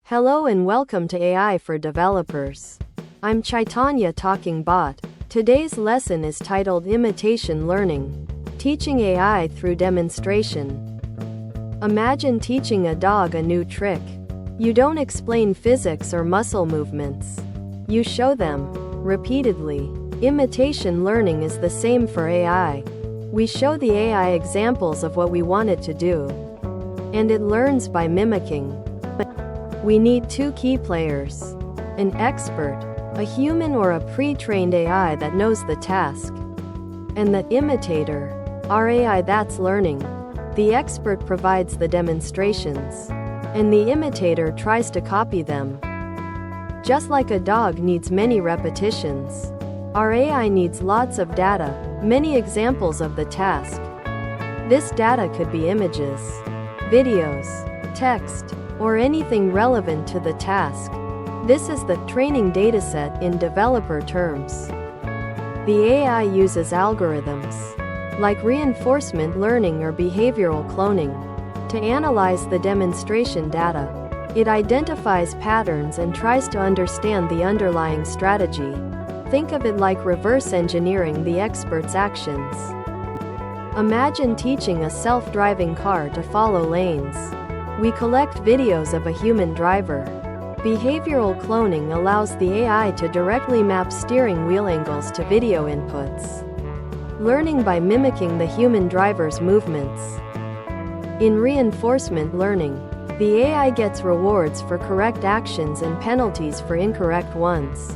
Hello and welcome to AI for Developers. I'm Chaitanya Talking Bot. Today's lesson is titled Imitation Learning, Teaching AI Through Demonstration. Imagine teaching a dog a new trick. You don't explain physics or muscle movements. You show them, repeatedly. Imitation learning is the same for AI. We show the AI examples of what we want it to do, and it learns by mimicking. We need two key players: an expert, a human or a pre-trained AI that knows the task, and the imitator, our AI that's learning. The expert provides the demonstrations, and the imitator tries to copy them. Just like a dog needs many repetitions, our AI needs lots of data, many examples of the task. This data could be images, videos, text, or anything relevant to the task. This is the training dataset in developer terms. The AI uses algorithms, like reinforcement learning or behavioral cloning, to analyze the demonstration data. It identifies patterns and tries to understand the underlying strategy. Think of it like reverse engineering the expert's actions. Imagine teaching a self-driving car to follow lanes. We collect videos of a human driver. Behavioral cloning allows the AI to directly map steering wheel angles to video inputs, learning by mimicking the human driver's movements. In reinforcement learning, the AI gets rewards for correct actions and penalties for incorrect ones.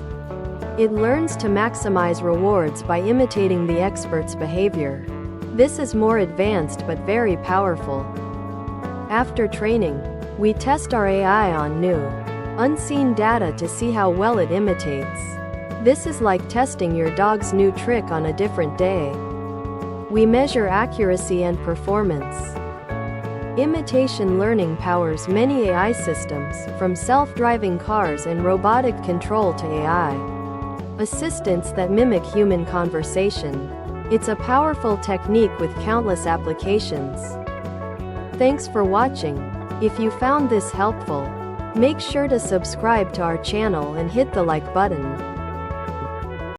It learns to maximize rewards by imitating the expert's behavior. This is more advanced but very powerful. After training, we test our AI on new, unseen data to see how well it imitates. This is like testing your dog's new trick on a different day. We measure accuracy and performance. Imitation learning powers many AI systems, from self-driving cars and robotic control to AI assistants that mimic human conversation. It's a powerful technique with countless applications. Thanks for watching. If you found this helpful, make sure to subscribe to our channel and hit the like button.